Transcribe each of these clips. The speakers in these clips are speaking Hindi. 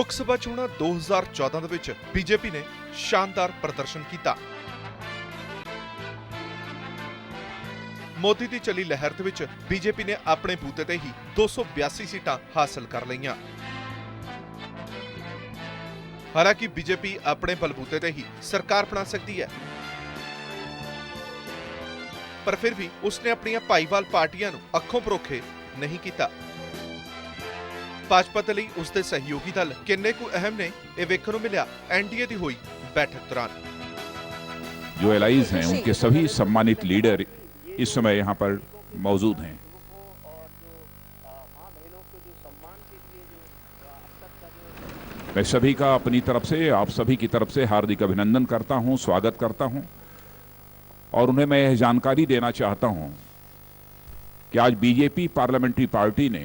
लोक सभा चोणां 2014 ਦੇ ਵਿੱਚ ਬੀਜੇਪੀ ਨੇ ਸ਼ਾਨਦਾਰ ਪ੍ਰਦਰਸ਼ਨ ਕੀਤਾ। ਮੋਦੀ ਦੀ ਚੱਲੀ ਲਹਿਰ ਦੇ ਵਿੱਚ ਬੀਜੇਪੀ ਨੇ ਆਪਣੇ ਬੂਤੇ ਤੇ ਹੀ 282 ਸੀਟਾਂ ਹਾਸਲ ਕਰ ਲਈਆਂ। ਹਾਲਾਂਕਿ ਬੀਜੇਪੀ ਆਪਣੇ ਬਲਬੂਤੇ ਤੇ ਹੀ ਸਰਕਾਰ ਬਣਾ ਸਕਦੀ ਹੈ, ਪਰ ਫਿਰ ਵੀ ਉਸਨੇ ਆਪਣੀਆਂ ਭਾਈਵਾਲ ਪਾਰਟੀਆਂ ਨੂੰ ਅੱਖੋਂ ਪਰੋਖੇ ਨਹੀਂ ਕੀਤਾ। भाजपा ਲਈ ਉਸਦੇ ਸਹਿਯੋਗੀ ਦਲ ਕਿੰਨੇ ਕੁ ਅਹਿਮ ਨੇ, ਇਹ ਵੇਖਣ ਨੂੰ ਮਿਲਿਆ एनडीए ਦੀ ਹੋਈ बैठक दौरान। जो एलाइज हैं उनके सभी सम्मानित लीडर इस समय यहाँ पर मौजूद हैं। मैं सभी का अपनी तरफ से, आप सभी की तरफ से हार्दिक अभिनंदन करता हूँ, स्वागत करता हूँ और उन्हें मैं यह जानकारी देना चाहता हूँ कि आज बीजेपी पार्लियामेंट्री पार्टी ने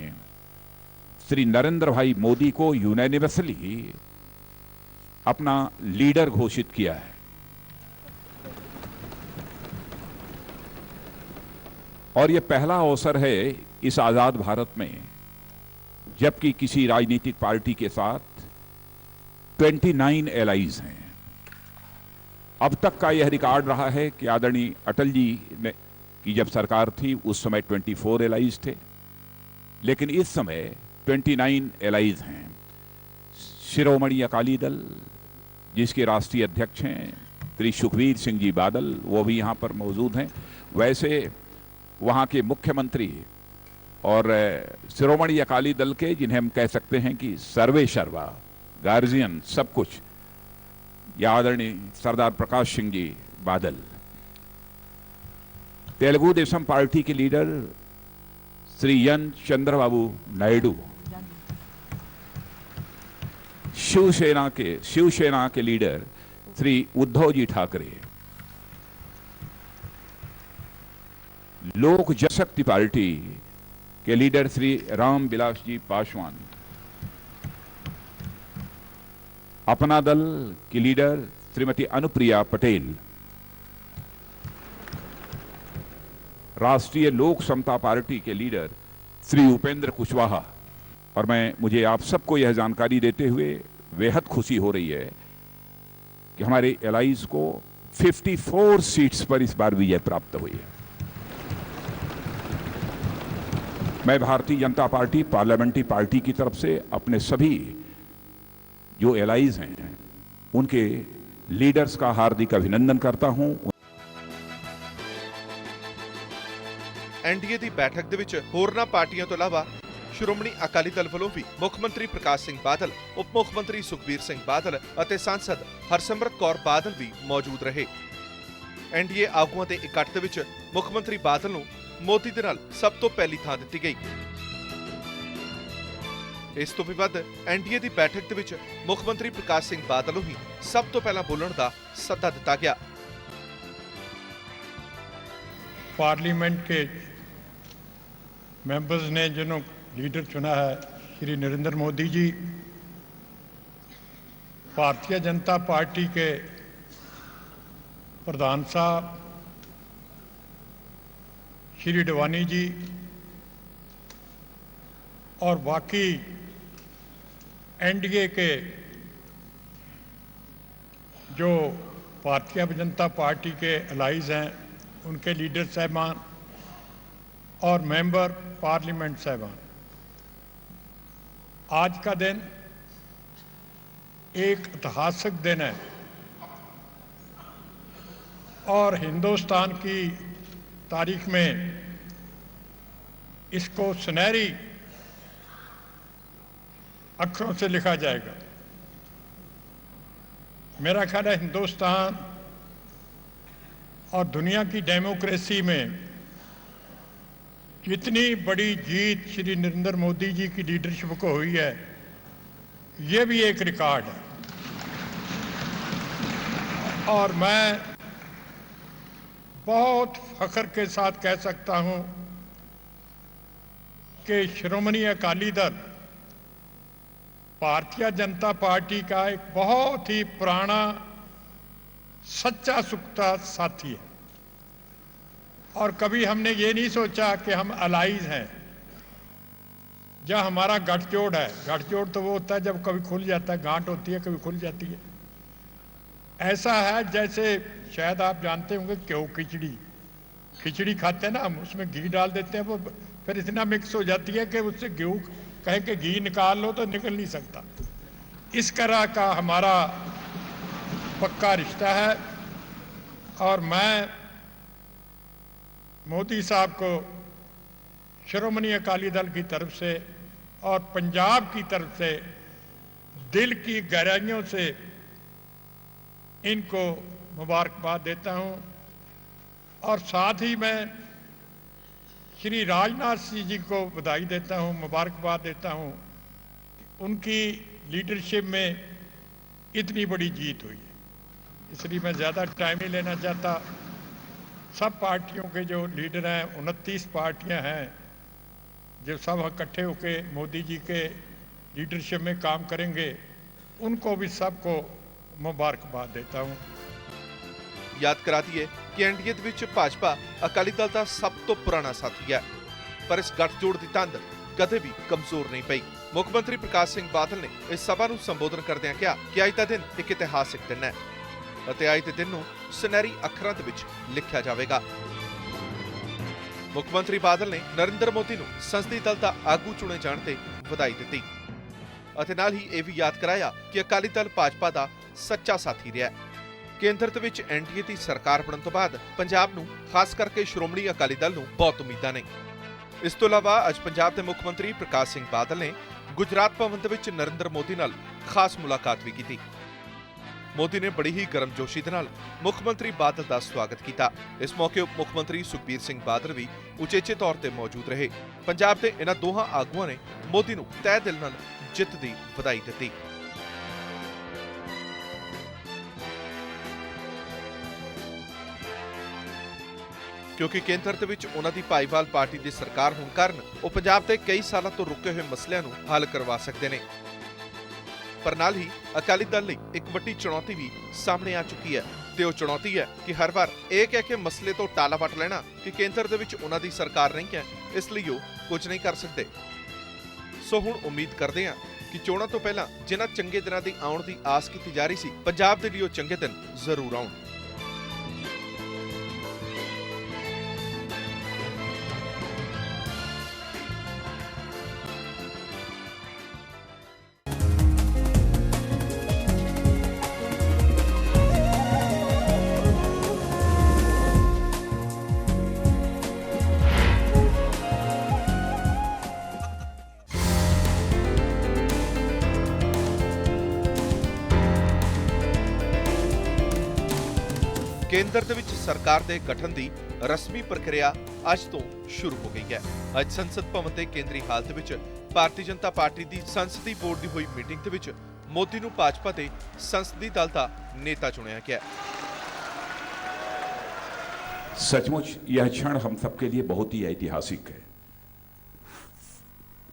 श्री नरेंद्र भाई मोदी को यूनैनिमसली अपना लीडर घोषित किया है। और यह पहला अवसर है इस आजाद भारत में जबकि किसी राजनीतिक पार्टी के साथ 29 एलाइज हैं। अब तक का यह रिकॉर्ड रहा है कि आदरणीय अटल जी ने की जब सरकार थी उस समय 24 एलाइज थे, लेकिन इस समय 29 एलाइज हैं। शिरोमणि अकाली दल जिसके राष्ट्रीय अध्यक्ष हैं श्री सुखबीर सिंह जी बादल, वो भी यहाँ पर मौजूद हैं। वैसे वहाँ के मुख्यमंत्री और शिरोमणि अकाली दल के जिन्हें हम कह सकते हैं कि सर्वे सर्वा गार्जियन सब कुछ, या आदरणीय सरदार प्रकाश सिंह जी बादल। तेलुगु देशम पार्टी के लीडर श्री एन चंद्रबाबू नायडू, शिवसेना के लीडर श्री उद्धव जी ठाकरे, लोक जनशक्ति पार्टी के लीडर श्री राम विलास जी पासवान, अपना दल की लीडर श्रीमती अनुप्रिया पटेल, राष्ट्रीय लोक समता पार्टी के लीडर श्री उपेंद्र कुशवाहा। और मुझे आप सबको यह जानकारी देते हुए बेहद खुशी हो रही है कि हमारे एलाइज को 54 सीट्स पर इस बार विजय प्राप्त हुई है। मैं Bharatiya Janata party parliamentary party की तरफ से अपने सभी जो एलाइज हैं उनके लीडर्स का हार्दिक अभिनंदन करता हूं। एनडीए की बैठक ਦੇ ਵਿੱਚ ਹੋਰਨਾਂ ਪਾਰਟੀਆਂ ਤੋਂ ਇਲਾਵਾ ਸ਼੍ਰੋਮਣੀ ਅਕਾਲੀ ਦਲ ਵੱਲੋਂ ਵੀ ਮੁੱਖ ਮੰਤਰੀ ਪ੍ਰਕਾਸ਼ ਸਿੰਘ ਬਾਦਲ, ਉਪ ਮੁੱਖ ਮੰਤਰੀ ਸੁਖਬੀਰ ਸਿੰਘ ਬਾਦਲ ਅਤੇ ਸਾਂਸਦ ਹਰਸਿਮਰਤ ਕੌਰ ਬਾਦਲ ਵੀ ਮੌਜੂਦ ਰਹੇ। एनडीए ਆਗੂਆਂ ਦੇ ਇਕੱਠ ਦੇ ਵਿੱਚ ਮੁੱਖ ਮੰਤਰੀ ਬਾਦਲ ਨੂੰ ਮੋਦੀ ਦੇ ਨਾਲ ਸਭ ਤੋਂ ਪਹਿਲੀ ਥਾਂ ਦਿੱਤੀ ਗਈ। ਇਸ ਤੋਂ ਵੀ ਵੱਧ एनडीए ਦੀ ਬੈਠਕ ਦੇ ਵਿੱਚ ਮੁੱਖ ਮੰਤਰੀ ਪ੍ਰਕਾਸ਼ ਸਿੰਘ ਬਾਦਲ ਨੂੰ ਹੀ ਸਭ ਤੋਂ ਪਹਿਲਾਂ ਬੋਲਣ ਦਾ ਸੱਦਾ ਦਿੱਤਾ ਗਿਆ। पार्लियामेंट के मेंबर्स ने जिन्हों लीडर चुना है श्री नरेंद्र मोदी जी, भारतीय जनता पार्टी के प्रधान साहब श्री डवानी जी और बाकी एनडीए के जो भारतीय जनता पार्टी के अलाइज हैं उनके लीडर साहबान और मेंबर पार्लियामेंट साहबान, आज का दिन एक ऐतिहासिक दिन है और हिंदुस्तान की तारीख में इसको सुनहरी अक्षरों से लिखा जाएगा। मेरा ख्याल है हिंदुस्तान और दुनिया की डेमोक्रेसी में जितनी बड़ी जीत श्री नरेंद्र मोदी जी की लीडरशिप को हुई है, ये भी एक रिकॉर्ड है। और मैं बहुत फख्र के साथ कह सकता हूं कि श्रोमणी अकाली दल भारतीय जनता पार्टी का एक बहुत ही पुराना सच्चा सुखता साथी है और कभी हमने ये नहीं सोचा कि हम अलाइज हैं। जहाँ हमारा गठजोड़ है, गठजोड़ तो वो होता है जब कभी खुल जाता है, गांठ होती है, कभी खुल जाती है। ऐसा है जैसे शायद आप जानते होंगे क्यों खिचड़ी खाते हैं ना हम, उसमें घी डाल देते हैं, वो फिर इतना मिक्स हो जाती है कि उससे गेहूँ कहे कि घी निकाल लो तो निकल नहीं सकता। इस तरह का हमारा पक्का रिश्ता है। और मैं मोदी साहब को श्रोमणी अकाली दल की तरफ से और पंजाब की तरफ से दिल की गहराइयों से इनको मुबारकबाद देता हूं। और साथ ही मैं श्री राजनाथ सिंह जी को बधाई देता हूं, मुबारकबाद देता हूं। उनकी लीडरशिप में इतनी बड़ी जीत हुई है, इसलिए मैं ज़्यादा टाइम नहीं लेना चाहता। सब पार्टियों के जो लीडर हैं, 29 पार्टियां हैं जो सब इकट्ठे होकर मोदी जी के लीडरशिप में काम करेंगे, उनको भी सबको मुबारकबाद देता हूं। ਯਾਦ ਕਰਾਦੀਏ ਕਿ ਐਨਡੀਏ ਦੇ ਵਿੱਚ ਭਾਜਪਾ ਅਕਾਲੀ ਦਲ ਦਾ ਸਭ ਤੋਂ ਪੁਰਾਣਾ ਸਾਥੀ ਹੈ, ਪਰ ਇਸ ਗੱਠਜੋੜ ਦੀ ਤੰਦ ਕਦੇ ਵੀ ਕਮਜ਼ੋਰ ਨਹੀਂ ਪਈ। ਮੁੱਖ ਮੰਤਰੀ ਪ੍ਰਕਾਸ਼ ਸਿੰਘ ਬਾਦਲ ਨੇ ਇਸ ਸਭਾ ਨੂੰ ਸੰਬੋਧਨ ਕਰਦਿਆਂ ਕਿਹਾ ਕਿ ਅੱਜ ਦਾ ਦਿਨ ਇੱਕ ਇਤਿਹਾਸਿਕ ਦਿਨ ਹੈ ਅਤੇ ਅੱਜ ਦੇ ਦਿਨ ਨੂੰ ਸੁਨਹਿਰੀ ਅੱਖਰਾਂ ਦੇ ਵਿੱਚ ਲਿਖਿਆ ਜਾਵੇਗਾ। ਮੁੱਖ ਮੰਤਰੀ ਬਾਦਲ ਨੇ ਨਰਿੰਦਰ ਮੋਦੀ ਨੂੰ ਸੰਸਦੀ ਦਲ ਦਾ ਆਗੂ ਚੁਣੇ ਜਾਣ ਤੇ ਵਧਾਈ ਦਿੱਤੀ ਅਤੇ ਨਾਲ ਹੀ ਇਹ ਵੀ ਯਾਦ ਕਰਾਇਆ ਕਿ ਅਕਾਲੀ ਦਲ ਭਾਜਪਾ ਦਾ ਸੱਚਾ ਸਾਥੀ ਰਿਹਾ। ਕੇਂਦਰ ਦੇ ਵਿੱਚ ਐਨਡੀਏ ਦੀ ਸਰਕਾਰ ਬਣਨ ਤੋਂ ਬਾਅਦ ਪੰਜਾਬ ਨੂੰ ਖਾਸ ਕਰਕੇ ਸ਼੍ਰੋਮਣੀ ਅਕਾਲੀ ਦਲ ਨੂੰ ਬਹੁਤ ਉਮੀਦਾਂ ਨੇ। ਇਸ ਤੋਂ ਇਲਾਵਾ ਅੱਜ ਪੰਜਾਬ ਦੇ ਮੁੱਖ ਮੰਤਰੀ ਪ੍ਰਕਾਸ਼ ਸਿੰਘ ਬਾਦਲ ਨੇ ਗੁਜਰਾਤ ਭਵਨ ਦੇ ਵਿੱਚ ਨਰਿੰਦਰ ਮੋਦੀ ਨਾਲ ਖਾਸ ਮੁਲਾਕਾਤ ਵੀ ਕੀਤੀ। ਮੋਦੀ ਨੇ ਬੜੀ ਹੀ ਗਰਮਜੋਸ਼ੀ ਦੇ ਨਾਲ ਮੁੱਖ ਮੰਤਰੀ ਬਾਦਲ ਦਾ ਸਵਾਗਤ ਕੀਤਾ। ਇਸ ਮੌਕੇ ਉਪ ਮੁੱਖ ਮੰਤਰੀ ਸੁਖਬੀਰ ਸਿੰਘ ਬਾਦਲ ਵੀ ਉਚੇਚੇ ਤੌਰ ਤੇ ਮੌਜੂਦ ਰਹੇ। ਪੰਜਾਬ ਦੇ ਇਹਨਾਂ ਦੋਹਾਂ ਆਗੂਆਂ ਨੇ ਮੋਦੀ ਨੂੰ ਤਹਿ ਦਿਲ ਨਾਲ ਜਿੱਤ ਦੀ ਵਧਾਈ ਦਿੱਤੀ। ਕਿਉਂਕਿ ਕੇਂਦਰ ਦੇ ਵਿੱਚ ਉਹਨਾਂ ਦੀ ਭਾਈਵਾਲ ਪਾਰਟੀ ਦੀ ਸਰਕਾਰ ਹੋਣ ਕਾਰਨ ਉਹ ਪੰਜਾਬ ਦੇ ਕਈ ਸਾਲਾਂ ਤੋਂ ਰੁਕੇ ਹੋਏ ਮਸਲਿਆਂ ਨੂੰ ਹੱਲ ਕਰਵਾ ਸਕਦੇ ਨੇ। ਪਰ ਨਾਲ ਹੀ ਅਕਾਲੀ ਦਲ ਲਈ ਇੱਕ ਵੱਡੀ ਚੁਣੌਤੀ ਵੀ ਸਾਹਮਣੇ ਆ ਚੁੱਕੀ ਹੈ ਤੇ ਉਹ ਚੁਣੌਤੀ ਹੈ ਕਿ ਹਰ ਵਾਰ ਇਹ ਕਹਿ ਕੇ ਮਸਲੇ ਤੋਂ ਟਾਲਾ ਵੱਟ ਲੈਣਾ ਕਿ ਕੇਂਦਰ ਦੇ ਵਿੱਚ ਉਹਨਾਂ ਦੀ ਸਰਕਾਰ ਨਹੀਂ ਹੈ, ਇਸ ਲਈ ਉਹ ਕੁਝ ਨਹੀਂ ਕਰ ਸਕਦੇ। ਸੋ ਹੁਣ ਉਮੀਦ ਕਰਦੇ ਹਾਂ ਕਿ ਚੋਣਾਂ ਤੋਂ ਪਹਿਲਾਂ ਜਿਨ੍ਹਾਂ ਚੰਗੇ ਦਿਨਾਂ ਦੀ ਆਉਣ ਦੀ ਆਸ ਕੀਤੀ ਜਾ ਰਹੀ ਸੀ, ਪੰਜਾਬ ਦੇ ਲਈ ਉਹ ਚੰਗੇ ਦਿਨ ਜ਼ਰੂਰ ਆਉਣ। ਕੇਂਦਰ ਦੇ ਵਿੱਚ ਸਰਕਾਰ ਦੇ ਗਠਨ ਦੀ ਰਸਮੀ ਪ੍ਰਕਿਰਿਆ ਅੱਜ ਤੋਂ ਸ਼ੁਰੂ ਹੋ ਗਈ ਹੈ। ਅੱਜ ਸੰਸਦ ਭਵਨ ਦੇ ਕੇਂਦਰੀ ਹਾਲ ਦੇ ਵਿੱਚ ਭਾਰਤੀ ਜਨਤਾ ਪਾਰਟੀ ਦੀ ਸੰਸਦੀ ਬੋਰਡ ਦੀ ਹੋਈ ਮੀਟਿੰਗ ਦੇ ਵਿੱਚ ਮੋਦੀ ਨੂੰ ਭਾਜਪਾ ਦੇ ਸੰਸਦੀ ਦਲ ਦਾ नेता चुना गया। सचमुच यह क्षण हम सबके लिए बहुत ही ऐतिहासिक है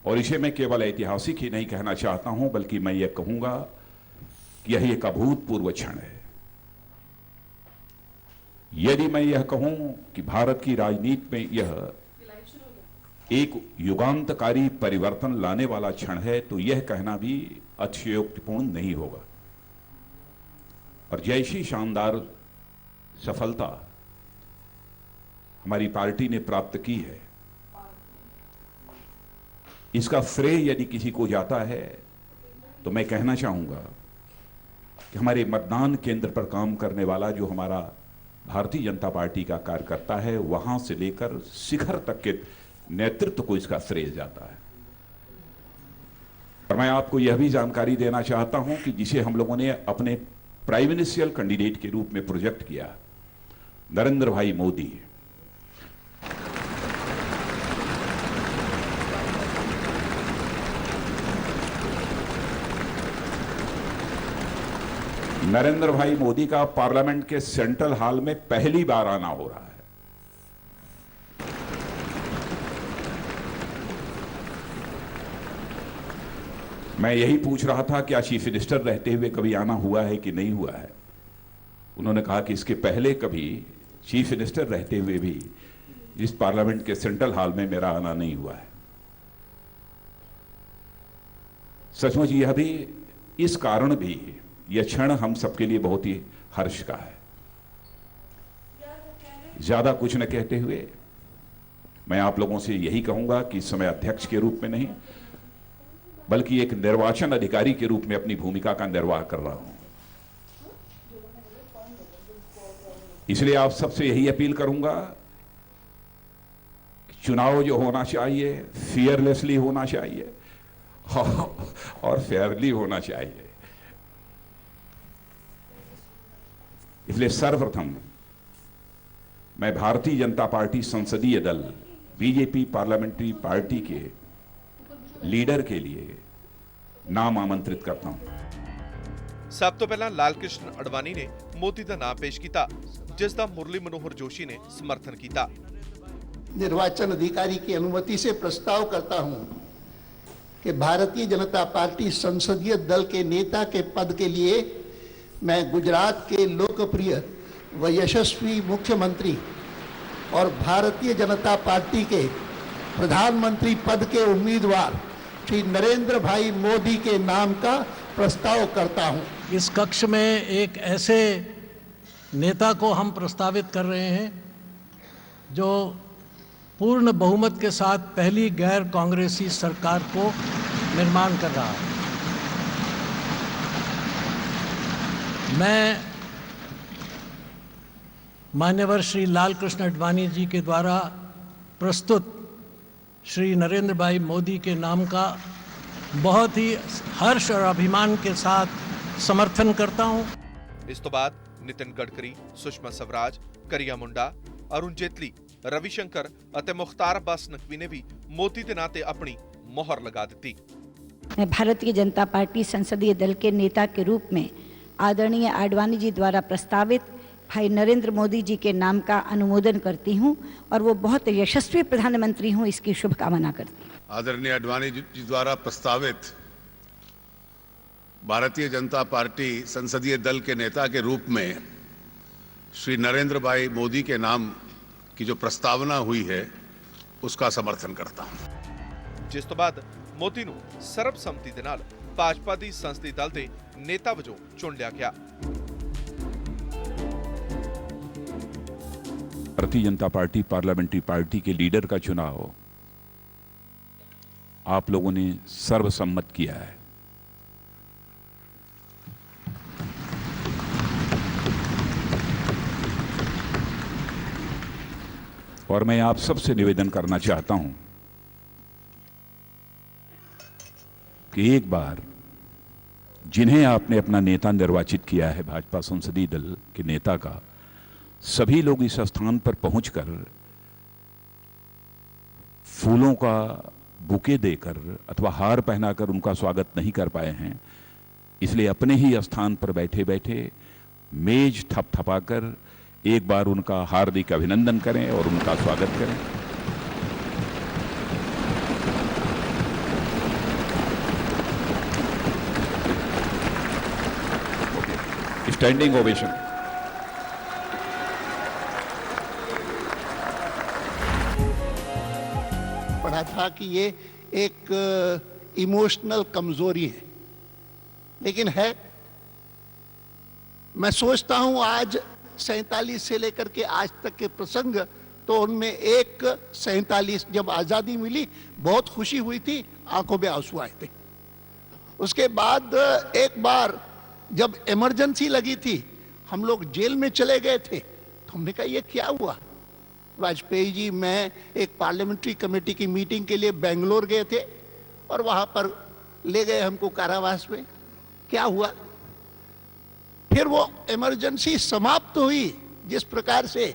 और इसे मैं केवल ऐतिहासिक ही नहीं कहना चाहता हूं, बल्कि मैं यह कहूंगा कि यह एक अभूतपूर्व क्षण है। यदि मैं यह कहूं कि भारत की राजनीति में यह एक युगांतकारी परिवर्तन लाने वाला क्षण है, तो यह कहना भी अतिशयोक्तिपूर्ण नहीं होगा। और जैसी शानदार सफलता हमारी पार्टी ने प्राप्त की है, इसका श्रेय यदि किसी को जाता है तो मैं कहना चाहूंगा कि हमारे मतदान केंद्र पर काम करने वाला जो हमारा भारतीय जनता पार्टी का कार्यकर्ता है, वहां से लेकर शिखर तक के नेतृत्व को इसका श्रेय जाता है। और मैं आपको यह भी जानकारी देना चाहता हूं कि जिसे हम लोगों ने अपने प्राइम मिनिस्ट्रियल कैंडिडेट के रूप में प्रोजेक्ट किया, नरेंद्र भाई मोदी, नरेंद्र भाई मोदी का पार्लियामेंट के सेंट्रल हॉल में पहली बार आना हो रहा है। मैं यही पूछ रहा था क्या चीफ मिनिस्टर रहते हुए कभी आना हुआ है कि नहीं हुआ है। उन्होंने कहा कि इसके पहले कभी चीफ मिनिस्टर रहते हुए भी इस पार्लियामेंट के सेंट्रल हॉल में मेरा आना नहीं हुआ है। सचमुच यह भी, इस कारण भी यह क्षण हम सबके लिए बहुत ही हर्ष का है। ज्यादा कुछ न कहते हुए मैं आप लोगों से यही कहूंगा कि इस समय अध्यक्ष के रूप में नहीं, बल्कि एक निर्वाचन अधिकारी के रूप में अपनी भूमिका का निर्वाह कर रहा हूं। इसलिए आप सबसे यही अपील करूंगा कि चुनाव जो होना चाहिए फियरलेसली होना चाहिए और फेयरली होना चाहिए। इसलिए सर्वप्रथम मैं भारतीय जनता पार्टी संसदीय दल बीजेपी पार्लियामेंट्री पार्टी के लीडर के लिए नाम आमंत्रित करता हूं। ਸਭ ਤੋਂ ਪਹਿਲਾਂ ਲਾਲ ਕ੍ਰਿਸ਼ਨ ਅਡਵਾਨੀ ਨੇ ਮੋਦੀ ਦਾ ਨਾਮ ਪੇਸ਼ ਕੀਤਾ, ਜਿਸ ਦਾ ਮੁਰਲੀ ਮਨੋਹਰ ਜੋਸ਼ੀ ਨੇ ਸਮਰਥਨ ਕੀਤਾ। निर्वाचन अधिकारी की अनुमति से प्रस्ताव करता हूं कि भारतीय जनता पार्टी संसदीय दल के नेता के पद के लिए मैं गुजरात के लोकप्रिय व यशस्वी मुख्यमंत्री और भारतीय जनता पार्टी के प्रधानमंत्री पद के उम्मीदवार श्री नरेंद्र भाई मोदी के नाम का प्रस्ताव करता हूं। इस कक्ष में एक ऐसे नेता को हम प्रस्तावित कर रहे हैं जो पूर्ण बहुमत के साथ पहली गैर कांग्रेसी सरकार को निर्माण कर रहा है। मैं मान्यवर श्री लाल कृष्ण अडवाणी जी के द्वारा प्रस्तुत श्री नरेंद्र भाई मोदी के नाम का बहुत ही हर्ष और अभिमान के साथ समर्थन करता हूं। ਇਸ ਤੋਂ ਬਾਅਦ ਨਿਤਿਨ ਗਡਕਰੀ, ਸੁਸ਼ਮਾ ਸਵਰਾਜ, ਕਰੀਆ ਮੁੰਡਾ, ਅਰੁਣ ਜੇਤਲੀ, ਰਵਿਸ਼ੰਕਰ ਅਤੇ ਮੁਖਤਾਰ ਅब्बास ਨਕवी ਨੇ ਵੀ ਮੋਦੀ ਦੇ ਨਾਂ ਤੇ ਆਪਣੀ मोहर लगा दी। मैं भारतीय जनता पार्टी संसदीय दल के नेता के रूप में आदरणीय आडवाणी जी द्वारा प्रस्तावित भाई नरेंद्र मोदी जी के नाम का अनुमोदन करती हूं और वो बहुत यशस्वी प्रधानमंत्री हूं, इसकी शुभकामना करती हूं। आदरणीय आडवाणी जी द्वारा प्रस्तावित भारतीय जनता पार्टी संसदीय दल के नेता के रूप में श्री नरेंद्र भाई मोदी के नाम की जो प्रस्तावना हुई है उसका समर्थन करता हूं। ਜਿਸ ਤੋਂ ਬਾਅਦ ਮੋਦੀ ਨੂੰ ਸਰਬਸੰਮਤੀ ਦੇ ਨਾਲ ਭਾਜਪਾ ਦੀ ਸੰਸਦੀ ਦਲ ਦੇ ਨੇਤਾ ਵਜੋਂ ਚੁਣ ਲਿਆ ਗਿਆ। Bharatiya Janata party parliamentary party के लीडर का चुनाव आप लोगों ने सर्वसम्मत किया है। और मैं आप सबसे निवेदन करना चाहता हूं कि एक बार जिन्हें आपने अपना नेता निर्वाचित किया है भाजपा संसदीय दल के नेता का, सभी लोग इस स्थान पर पहुंचकर फूलों का बुके देकर अथवा हार पहनाकर उनका स्वागत नहीं कर पाए हैं। इसलिए अपने ही स्थान पर बैठे बैठे मेज थपथपाकर एक बार उनका हार्दिक अभिनंदन करें और उनका स्वागत करें। Standing ovation. पढ़ा था कि ये एक इमोशनल कमजोरी है, लेकिन है। मैं सोचता हूं आज 47 से लेकर के आज तक के प्रसंग, तो उनमें एक 47 जब आजादी मिली बहुत खुशी हुई थी, आंखों में आंसू आए थे। उसके बाद एक बार जब इमरजेंसी लगी थी, हम लोग जेल में चले गए थे, तो हमने कहा ये क्या हुआ। वाजपेयी जी, मैं एक पार्लियामेंट्री कमेटी की मीटिंग के लिए बेंगलोर गए थे और वहां पर ले गए हमको कारावास में। क्या हुआ, फिर वो इमरजेंसी समाप्त हुई, जिस प्रकार से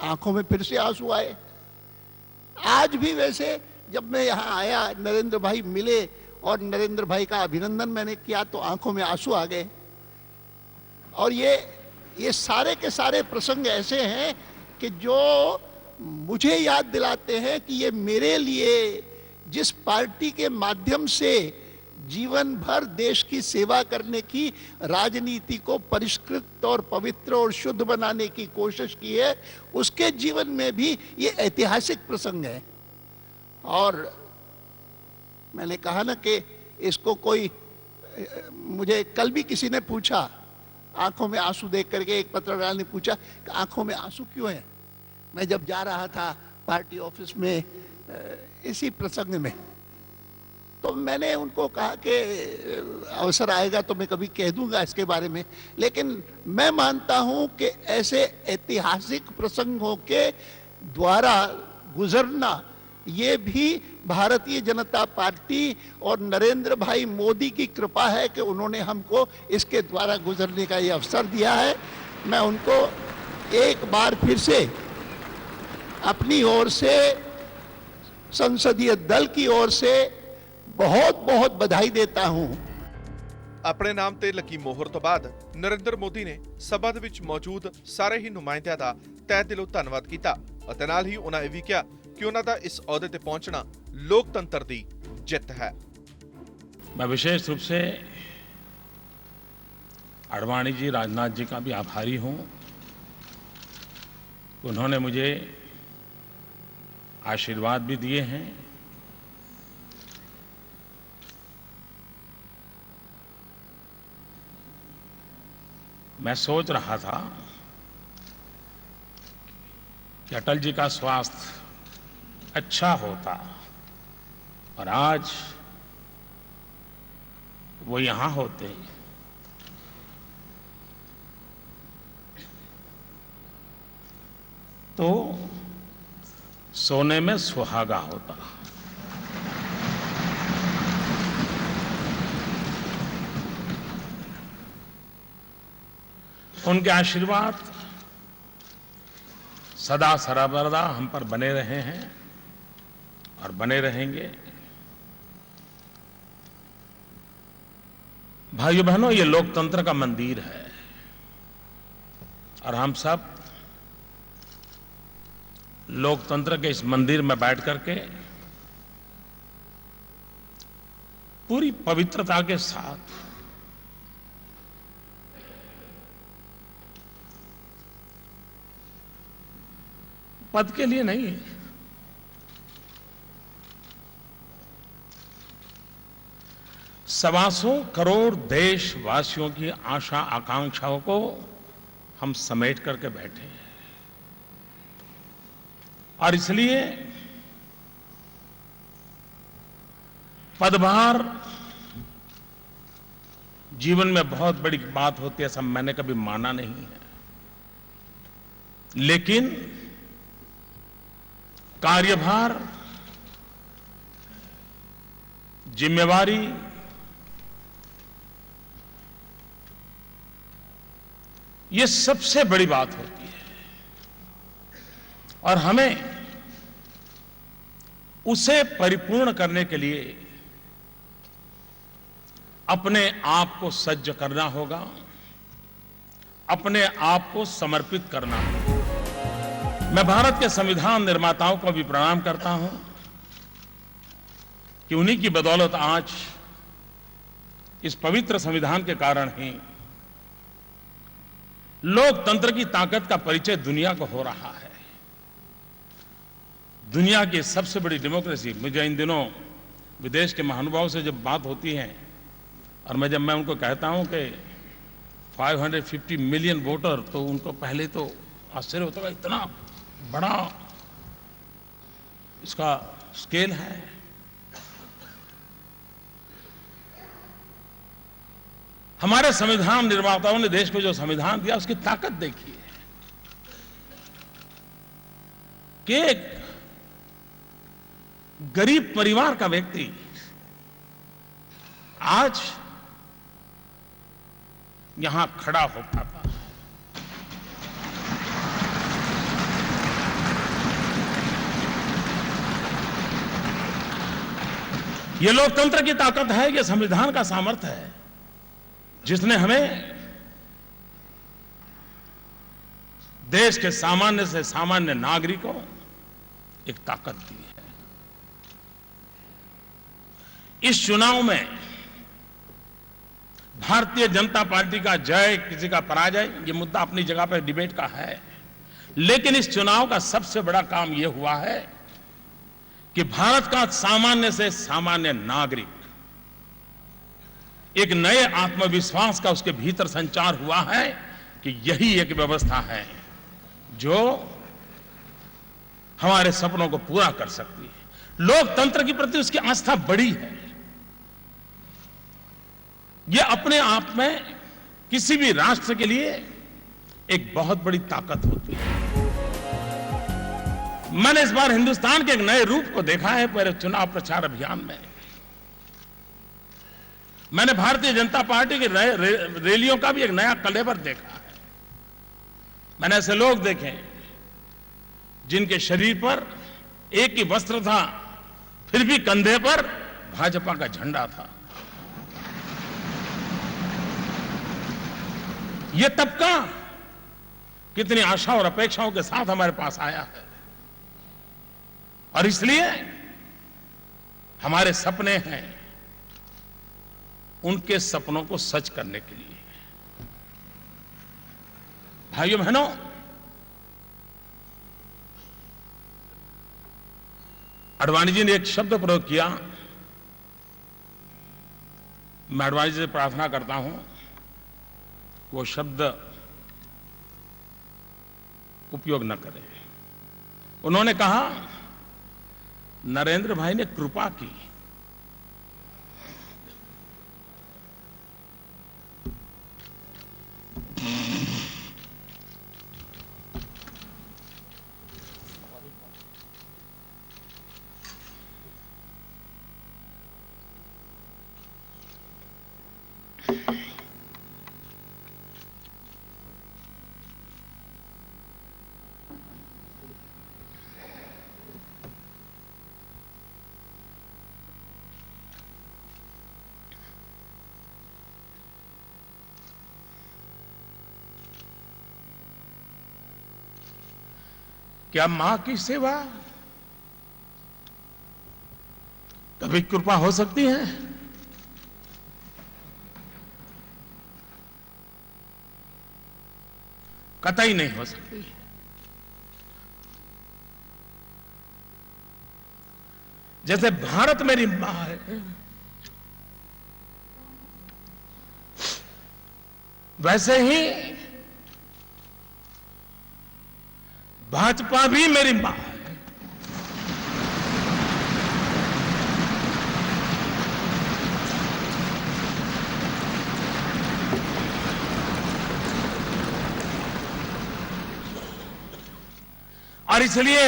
आंखों में फिर से आंसू आए। आज भी वैसे जब मैं यहां आया, नरेंद्र भाई मिले और नरेंद्र भाई का अभिनंदन मैंने किया तो आंखों में आंसू आ गए। और ये सारे के सारे प्रसंग ऐसे हैं कि जो मुझे याद दिलाते हैं कि ये मेरे लिए जिस पार्टी के माध्यम से जीवन भर देश की सेवा करने की, राजनीति को परिष्कृत और पवित्र और शुद्ध बनाने की कोशिश की है, उसके जीवन में भी ये ऐतिहासिक प्रसंग है। और मैंने कहा ना कि इसको कोई मुझे कल भी किसी ने पूछा, आंखों में आंसू देख करके एक पत्रकार ने पूछा कि आंखों में आंसू क्यों है। मैं जब जा रहा था पार्टी ऑफिस में इसी प्रसंग में, तो मैंने उनको कहा कि अवसर आएगा तो मैं कभी कह दूंगा इसके बारे में, लेकिन मैं मानता हूं कि ऐसे ऐतिहासिक प्रसंगों के द्वारा गुजरना ये भी भारतीय जनता पार्टी और नरेंद्र भाई मोदी की कृपा है कि उन्होंने हमको इसके द्वारा गुजरने का ये अवसर दिया है। मैं उनको एक बार फिर से अपनी ओर से, संसदीय दल की ओर से बहुत बहुत बधाई देता हूं। ਆਪਣੇ ਨਾਮ ਤੇ ਲੱਗੀ ਮੋਹਰ ਤੋਂ ਬਾਅਦ ਨਰਿੰਦਰ ਮੋਦੀ ਨੇ ਸਭਾ ਦੇ ਵਿੱਚ ਮੌਜੂਦ ਸਾਰੇ ਹੀ ਨੁਮਾਇੰਦਿਆਂ ਦਾ ਤਹਿ ਦਿਲੋਂ ਧੰਨਵਾਦ ਕੀਤਾ ਅਤੇ ਨਾਲ ਹੀ ਉਹਨਾਂ ਇਹ ਵੀ ਕਿਹਾ कि उन्हों का इस ओहदे ते पहुंचना लोकतंत्र की जित है। मैं विशेष रूप से आडवाणी जी, राजनाथ जी का भी आभारी हूं। उन्होंने मुझे आशीर्वाद भी दिए हैं। मैं सोच रहा था कि अटल जी का स्वास्थ्य अच्छा होता और आज वो यहां होते, तो सोने में सुहागा होता। उनके आशीर्वाद सदा सर्वदा हम पर बने रहे हैं और बने रहेंगे। भाइयों बहनों, ये लोकतंत्र का मंदिर है और हम सब लोकतंत्र के इस मंदिर में बैठ करके पूरी पवित्रता के साथ पद के लिए नहीं, सवा करोड़ देशवासियों की आशा आकांक्षाओं को हम समेट करके बैठे हैं और इसलिए पदभार जीवन में बहुत बड़ी बात होती है, ऐसा मैंने कभी माना नहीं है। लेकिन कार्यभार, जिम्मेवारी, ये सबसे बड़ी बात होती है और हमें उसे परिपूर्ण करने के लिए अपने आप को सज्ज करना होगा, अपने आप को समर्पित करना होगा। मैं भारत के संविधान निर्माताओं को भी प्रणाम करता हूं कि उन्हीं की बदौलत आज इस पवित्र संविधान के कारण ही लोकतंत्र की ताकत का परिचय दुनिया को हो रहा है। दुनिया की सबसे बड़ी डेमोक्रेसी, मुझे इन दिनों विदेश के महानुभावों से जब बात होती है और जब मैं उनको कहता हूं कि 550 मिलियन वोटर, तो उनको पहले तो आश्चर्य होता है, इतना बड़ा इसका स्केल है। हमारे संविधान निर्माताओं ने देश को जो संविधान दिया उसकी ताकत देखिए कि एक गरीब परिवार का व्यक्ति आज यहां खड़ा हो पाता है। यह लोकतंत्र की ताकत है, यह संविधान का सामर्थ्य है जिसने हमें देश के सामान्य से सामान्य नागरिकों एक ताकत दी है। इस चुनाव में भारतीय जनता पार्टी का जय, किसी का पराजय, ये मुद्दा अपनी जगह पर डिबेट का है, लेकिन इस चुनाव का सबसे बड़ा काम यह हुआ है कि भारत का सामान्य से सामान्य नागरिक एक नए आत्मविश्वास का उसके भीतर संचार हुआ है कि यही एक व्यवस्था है जो हमारे सपनों को पूरा कर सकती है। लोकतंत्र के प्रति उसकी आस्था बड़ी है। यह अपने आप में किसी भी राष्ट्र के लिए एक बहुत बड़ी ताकत होती है। मैंने इस बार हिंदुस्तान के एक नए रूप को देखा है पूरे चुनाव प्रचार अभियान में। मैंने भारतीय जनता पार्टी की रैलियों का भी एक नया कलेवर देखा है। मैंने ऐसे लोग देखे जिनके शरीर पर एक ही वस्त्र था, फिर भी कंधे पर भाजपा का झंडा था। यह तबका कितनी आशा और अपेक्षाओं के साथ हमारे पास आया है, और इसलिए हमारे सपने हैं उनके सपनों को सच करने के लिए। भाइयों बहनों, आडवाणी जी ने एक शब्द प्रयोग किया। मैं आडवाणी जी से प्रार्थना करता हूं वो शब्द उपयोग न करें। उन्होंने कहा नरेंद्र भाई ने कृपा की। क्या मां की सेवा कभी कृपा हो सकती है? कतई नहीं हो सकती। जैसे भारत मेरी मां है, वैसे ही भाजपा भी मेरी मां है। और इसलिए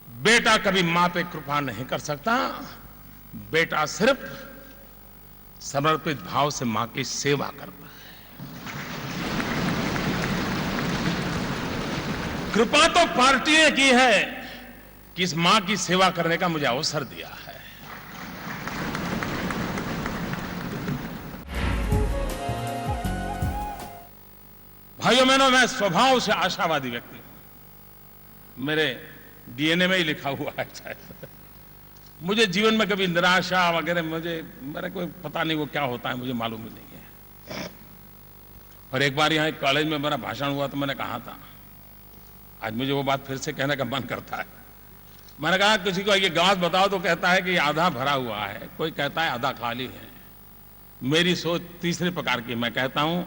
बेटा कभी मां पे कृपा नहीं कर सकता। बेटा सिर्फ समर्पित भाव से मां की सेवा करता है। कृपा तो पार्टी ने की है कि इस मां की सेवा करने का मुझे अवसर दिया है। भाइयों बहनों, मैं स्वभाव से आशावादी व्यक्ति हूं। मेरे डीएनए में ही लिखा हुआ है शायद। मुझे जीवन में कभी निराशा वगैरह मेरा कोई पता नहीं वो क्या होता है, मुझे मालूम ही नहीं है। और एक बार यहां एक कॉलेज में मेरा भाषण हुआ तो मैंने कहा था, आज मुझे वो बात फिर से कहने का मन करता है। मैंने कहा किसी को ये गिलास बताओ तो कहता है कि ये आधा भरा हुआ है, कोई कहता है आधा खाली है। मेरी सोच तीसरे प्रकार की। मैं कहता हूं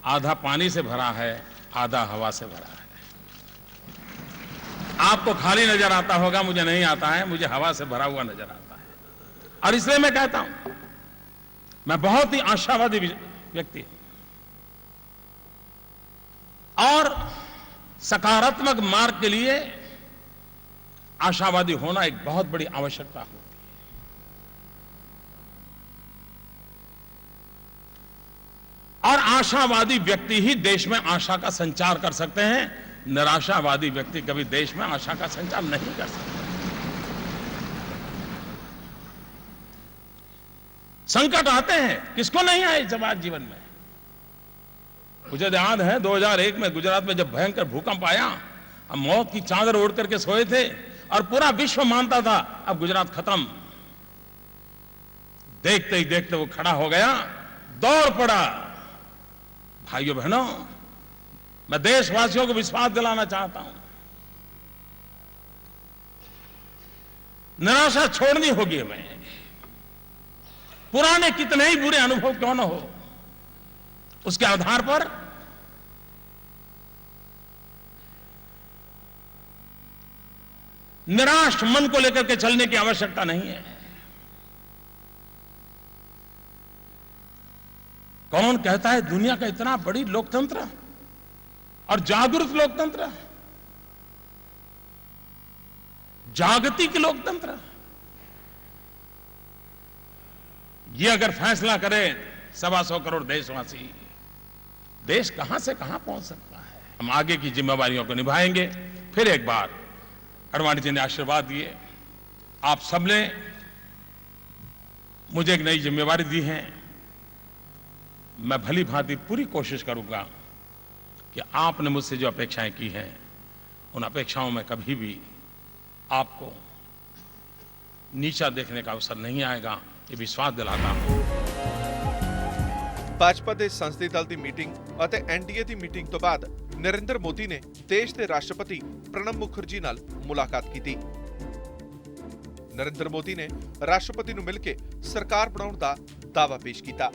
आधा पानी से भरा है, आधा हवा से भरा है। आपको खाली नजर आता होगा, मुझे नहीं आता है, मुझे हवा से भरा हुआ नजर आता है। और इसलिए मैं कहता हूं मैं बहुत ही आशावादी व्यक्ति हूं और सकारात्मक मार्ग के लिए आशावादी होना एक बहुत बड़ी आवश्यकता होती है। और आशावादी व्यक्ति ही देश में आशा का संचार कर सकते हैं। निराशावादी व्यक्ति कभी देश में आशा का संचार नहीं कर सकते। संकट आते हैं, किसको नहीं आए समाज जीवन में। मुझे याद है 2001 में गुजरात में जब भयंकर भूकंप आया, हम मौत की चादर ओढ़ करके सोए थे और पूरा विश्व मानता था अब गुजरात खत्म। देखते ही देखते वो खड़ा हो गया, दौड़ पड़ा। भाइयों बहनों, मैं देशवासियों को विश्वास दिलाना चाहता हूं, निराशा छोड़नी होगी हमें। पुराने कितने ही बुरे अनुभव क्यों न हो, उसके आधार पर निराश मन को लेकर के चलने की आवश्यकता नहीं है। कौन कहता है दुनिया का इतना बड़ी लोकतंत्र और जागरूक लोकतंत्र, जागतिक लोकतंत्र, ये अगर फैसला करे 125 करोड़ देशवासी, देश कहां से कहां पहुंच सकता है। हम आगे की जिम्मेवारियों को निभाएंगे। फिर एक बार आडवाणी जी ने आशीर्वाद दिए, आप सबने मुझे एक नई जिम्मेवारी दी है। मैं भली भांति पूरी कोशिश करूंगा कि आपने मुझसे जो अपेक्षाएं की हैं, उन अपेक्षाओं में कभी भी आपको नीचा देखने का अवसर नहीं आएगा, ये विश्वास दिलाता हूं। ਭਾਜਪਾ ਦੇ ਸੰਸਦੀ ਦਲ ਦੀ ਮੀਟਿੰਗ ਅਤੇ ਐਨਡੀਏ ਦੀ ਮੀਟਿੰਗ ਤੋਂ ਬਾਅਦ ਨਰਿੰਦਰ ਮੋਦੀ ਨੇ ਦੇਸ਼ ਦੇ ਰਾਸ਼ਟਰਪਤੀ ਪ੍ਰਣਬ ਮੁਖਰਜੀ ਨਾਲ ਮੁਲਾਕਾਤ ਕੀਤੀ। ਨਰਿੰਦਰ ਮੋਦੀ ਨੇ ਰਾਸ਼ਟਰਪਤੀ ਨੂੰ ਮਿਲ ਕੇ ਸਰਕਾਰ ਬਣਾਉਣ ਦਾ ਦਾਅਵਾ ਪੇਸ਼ ਕੀਤਾ।